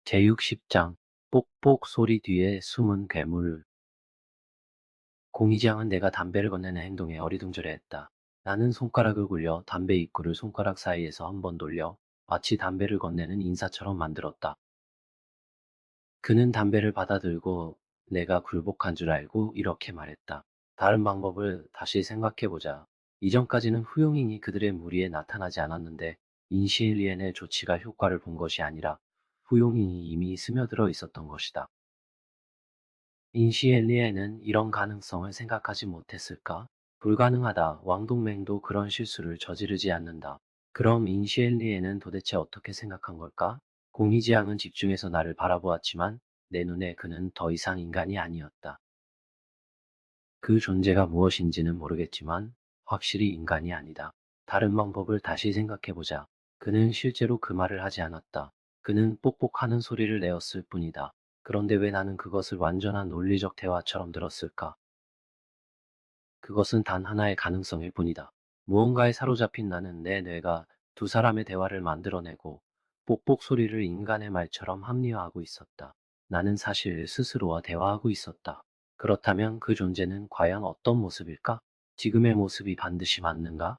제60장 뽁뽁 소리 뒤에 숨은 괴물. 공의지향은 내가 담배를 건네는 행동에 어리둥절해했다. 나는 손가락을 굴려 담배 입구를 손가락 사이에서 한 번 돌려 마치 담배를 건네는 인사처럼 만들었다. 그는 담배를 받아들고 내가 굴복한 줄 알고 이렇게 말했다. 다른 방법을 다시 생각해보자. 이전까지는 후용인이 그들의 무리에 나타나지 않았는데 인시엘리엔의 조치가 효과를 본 것이 아니라 후용인이 이미 스며들어 있었던 것이다. 인시엘리에는 이런 가능성을 생각하지 못했을까? 불가능하다. 왕동맹도 그런 실수를 저지르지 않는다. 그럼 인시엘리에는 도대체 어떻게 생각한 걸까? 공의지향은 집중해서 나를 바라보았지만 내 눈에 그는 더 이상 인간이 아니었다. 그 존재가 무엇인지는 모르겠지만 확실히 인간이 아니다. 다른 방법을 다시 생각해보자. 그는 실제로 그 말을 하지 않았다. 그는 뽁뽁하는 소리를 내었을 뿐이다. 그런데 왜 나는 그것을 완전한 논리적 대화처럼 들었을까? 그것은 단 하나의 가능성일 뿐이다. 무언가에 사로잡힌 나는 내 뇌가 두 사람의 대화를 만들어내고 뽁뽁 소리를 인간의 말처럼 합리화하고 있었다. 나는 사실 스스로와 대화하고 있었다. 그렇다면 그 존재는 과연 어떤 모습일까? 지금의 모습이 반드시 맞는가?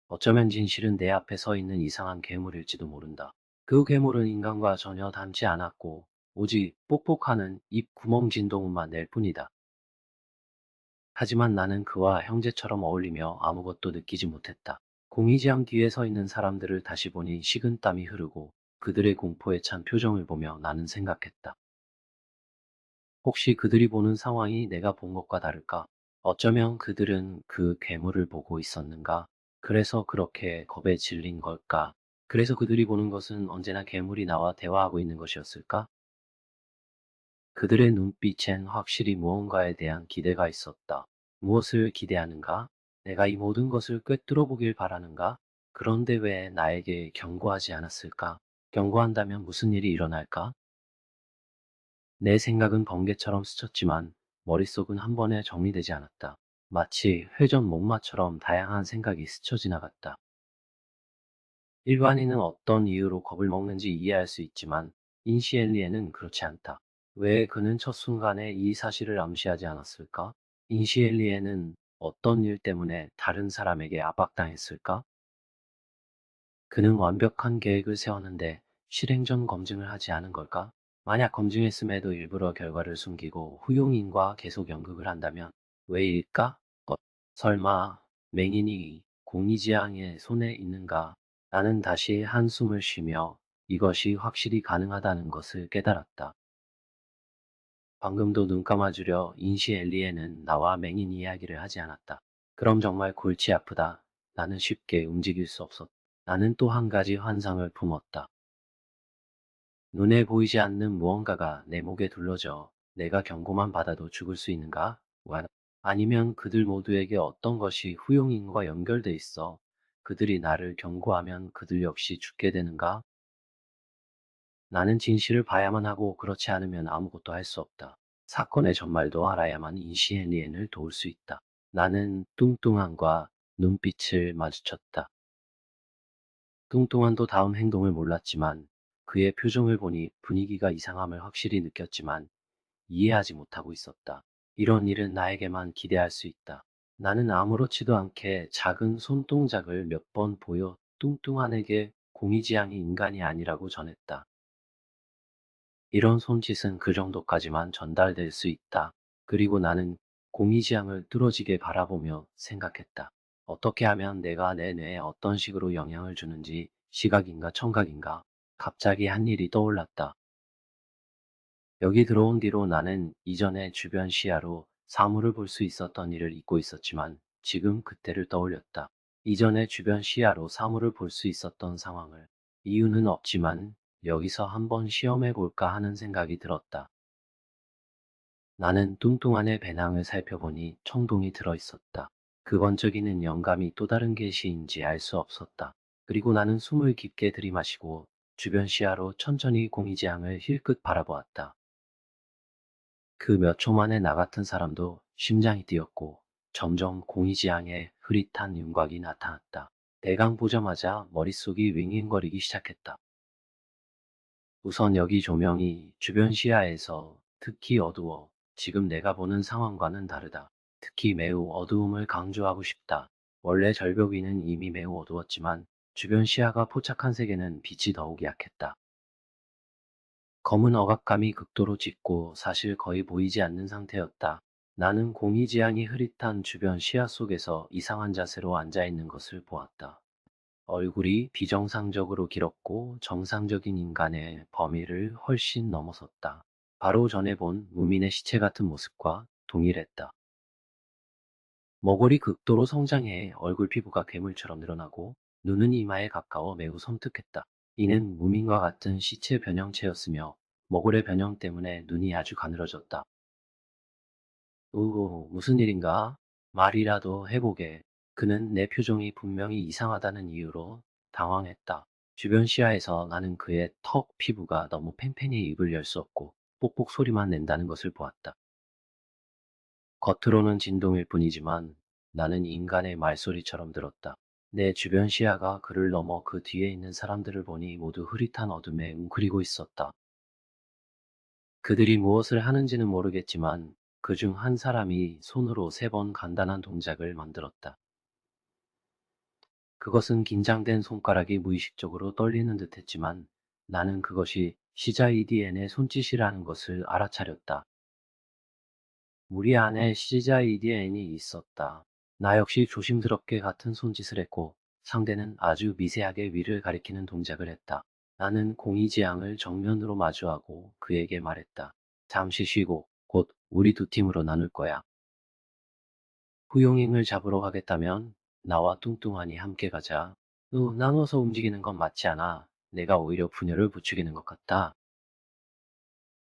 어쩌면 진실은 내 앞에 서 있는 이상한 괴물일지도 모른다. 그 괴물은 인간과 전혀 닮지 않았고 오직 뽁뽁하는 입 구멍 진동음만 낼 뿐이다. 하지만 나는 그와 형제처럼 어울리며 아무것도 느끼지 못했다. 공의지향 뒤에 서 있는 사람들을 다시 보니 식은땀이 흐르고 그들의 공포에 찬 표정을 보며 나는 생각했다. 혹시 그들이 보는 상황이 내가 본 것과 다를까? 어쩌면 그들은 그 괴물을 보고 있었는가? 그래서 그렇게 겁에 질린 걸까? 그래서 그들이 보는 것은 언제나 괴물이 나와 대화하고 있는 것이었을까? 그들의 눈빛엔 확실히 무언가에 대한 기대가 있었다. 무엇을 기대하는가? 내가 이 모든 것을 꿰뚫어 보길 바라는가? 그런데 왜 나에게 경고하지 않았을까? 경고한다면 무슨 일이 일어날까? 내 생각은 번개처럼 스쳤지만 머릿속은 한 번에 정리되지 않았다. 마치 회전 목마처럼 다양한 생각이 스쳐 지나갔다. 일반인은 어떤 이유로 겁을 먹는지 이해할 수 있지만 인시엘리에는 그렇지 않다. 왜 그는 첫 순간에 이 사실을 암시하지 않았을까? 인시엘리에는 어떤 일 때문에 다른 사람에게 압박당했을까? 그는 완벽한 계획을 세웠는데 실행 전 검증을 하지 않은 걸까? 만약 검증했음에도 일부러 결과를 숨기고 후용인과 계속 연극을 한다면 왜일까? 설마 맹인이 공의지향의 손에 있는가? 나는 다시 한숨을 쉬며 이것이 확실히 가능하다는 것을 깨달았다. 방금도 눈 감아주려 인시 엘리에는 나와 맹인 이야기를 하지 않았다. 그럼 정말 골치 아프다. 나는 쉽게 움직일 수 없었다. 나는 또 한 가지 환상을 품었다. 눈에 보이지 않는 무언가가 내 목에 둘러져 내가 경고만 받아도 죽을 수 있는가? 아니면 그들 모두에게 어떤 것이 후용인과 연결돼 있어 그들이 나를 경고하면 그들 역시 죽게 되는가? 나는 진실을 봐야만 하고 그렇지 않으면 아무것도 할 수 없다. 사건의 전말도 알아야만 인시엘리엔을 도울 수 있다. 나는 뚱뚱한과 눈빛을 마주쳤다. 뚱뚱한도 다음 행동을 몰랐지만 그의 표정을 보니 분위기가 이상함을 확실히 느꼈지만 이해하지 못하고 있었다. 이런 일은 나에게만 기대할 수 있다. 나는 아무렇지도 않게 작은 손동작을 몇 번 보여 뚱뚱한에게 공의지향이 인간이 아니라고 전했다. 이런 손짓은 그 정도까지만 전달될 수 있다. 그리고 나는 공의지향을 뚫어지게 바라보며 생각했다. 어떻게 하면 내가 내 뇌에 어떤 식으로 영향을 주는지 시각인가 청각인가 갑자기 한 일이 떠올랐다. 여기 들어온 뒤로 나는 이전에 주변 시야로 사물을 볼 수 있었던 일을 잊고 있었지만 지금 그때를 떠올렸다. 이전에 주변 시야로 사물을 볼 수 있었던 상황을 이유는 없지만 여기서 한번 시험해 볼까 하는 생각이 들었다. 나는 뚱뚱한의 배낭을 살펴보니 청동이 들어 있었다. 그 번쩍이는 영감이 또 다른 계시인지 알 수 없었다. 그리고 나는 숨을 깊게 들이마시고 주변 시야로 천천히 공의지향을 힐끗 바라보았다. 그 몇 초 만에 나 같은 사람도 심장이 뛰었고 점점 공의지향에 흐릿한 윤곽이 나타났다. 대강 보자마자 머릿속이 윙윙거리기 시작했다. 우선 여기 조명이 주변 시야에서 특히 어두워. 지금 내가 보는 상황과는 다르다. 특히 매우 어두움을 강조하고 싶다. 원래 절벽 위는 이미 매우 어두웠지만 주변 시야가 포착한 색에는 빛이 더욱 약했다. 검은 억압감이 극도로 짙고 사실 거의 보이지 않는 상태였다. 나는 공기지향이 흐릿한 주변 시야 속에서 이상한 자세로 앉아 있는 것을 보았다. 얼굴이 비정상적으로 길었고 정상적인 인간의 범위를 훨씬 넘어섰다. 바로 전에 본 무민의 시체 같은 모습과 동일했다. 머골이 극도로 성장해 얼굴 피부가 괴물처럼 늘어나고 눈은 이마에 가까워 매우 섬뜩했다. 이는 무민과 같은 시체 변형체였으며 머골의 변형 때문에 눈이 아주 가늘어졌다. 무슨 일인가? 말이라도 해보게. 그는 내 표정이 분명히 이상하다는 이유로 당황했다. 주변 시야에서 나는 그의 턱 피부가 너무 팽팽해 입을 열 수 없고 뽁뽁 소리만 낸다는 것을 보았다. 겉으로는 진동일 뿐이지만 나는 인간의 말소리처럼 들었다. 내 주변 시야가 그를 넘어 그 뒤에 있는 사람들을 보니 모두 흐릿한 어둠에 웅크리고 있었다. 그들이 무엇을 하는지는 모르겠지만 그중 한 사람이 손으로 3번 간단한 동작을 만들었다. 그것은 긴장된 손가락이 무의식적으로 떨리는 듯했지만 나는 그것이 시자이디엔의 손짓이라는 것을 알아차렸다. 우리 안에 시자이디엔이 있었다. 나 역시 조심스럽게 같은 손짓을 했고 상대는 아주 미세하게 위를 가리키는 동작을 했다. 나는 공이지향을 정면으로 마주하고 그에게 말했다. 잠시 쉬고 곧 우리 두 팀으로 나눌 거야. 후용잉을 잡으러 가겠다면 나와 뚱뚱하니 함께 가자. 나눠서 움직이는 건 맞지 않아. 내가 오히려 분열을 부추기는 것 같다.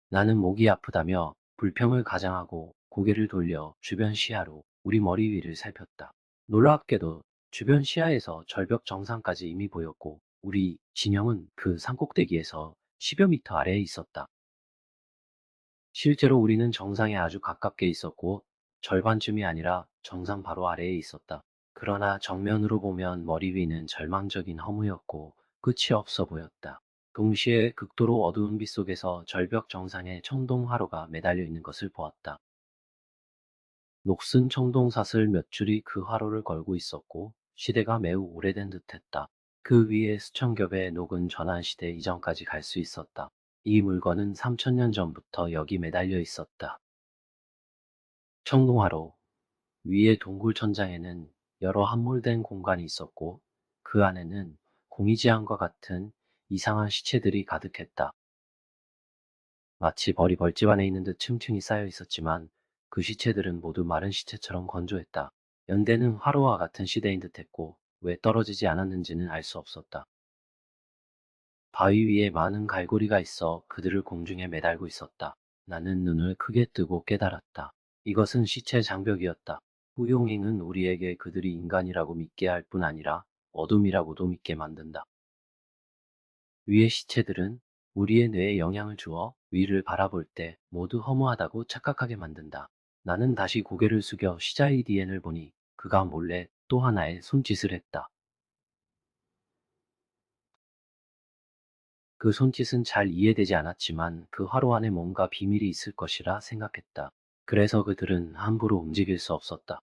나는 목이 아프다며 불평을 가장하고 고개를 돌려 주변 시야로 우리 머리 위를 살폈다. 놀랍게도 주변 시야에서 절벽 정상까지 이미 보였고 우리 진영은 그 산꼭대기에서 10여 미터 아래에 있었다. 실제로 우리는 정상에 아주 가깝게 있었고 절반쯤이 아니라 정상 바로 아래에 있었다. 그러나 정면으로 보면 머리 위는 절망적인 허무였고 끝이 없어 보였다. 동시에 극도로 어두운 빛 속에서 절벽 정상에 청동화로가 매달려 있는 것을 보았다. 녹슨 청동사슬 몇 줄이 그 화로를 걸고 있었고 시대가 매우 오래된 듯했다. 그 위에 수천 겹의 녹은 전환시대 이전까지 갈 수 있었다. 이 물건은 3000년 전부터 여기 매달려 있었다. 청동화로 위의 동굴 천장에는 여러 함몰된 공간이 있었고 그 안에는 공이지항과 같은 이상한 시체들이 가득했다. 마치 벌이 벌집 안에 있는 듯 층층이 쌓여 있었지만 그 시체들은 모두 마른 시체처럼 건조했다. 연대는 화로와 같은 시대인 듯했고 왜 떨어지지 않았는지는 알 수 없었다. 바위 위에 많은 갈고리가 있어 그들을 공중에 매달고 있었다. 나는 눈을 크게 뜨고 깨달았다. 이것은 시체 장벽이었다. 후용잉은 우리에게 그들이 인간이라고 믿게 할 뿐 아니라 어둠이라고도 믿게 만든다. 위의 시체들은 우리의 뇌에 영향을 주어 위를 바라볼 때 모두 허무하다고 착각하게 만든다. 나는 다시 고개를 숙여 시자이디엔을 보니 그가 몰래 또 하나의 손짓을 했다. 그 손짓은 잘 이해되지 않았지만 그 화로 안에 뭔가 비밀이 있을 것이라 생각했다. 그래서 그들은 함부로 움직일 수 없었다.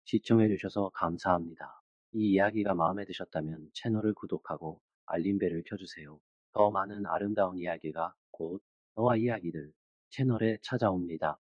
시청해주셔서 감사합니다. 이 이야기가 마음에 드셨다면 채널을 구독하고 알림벨을 켜주세요. 더 많은 아름다운 이야기가 곧 너와 이야기들 채널에 찾아옵니다.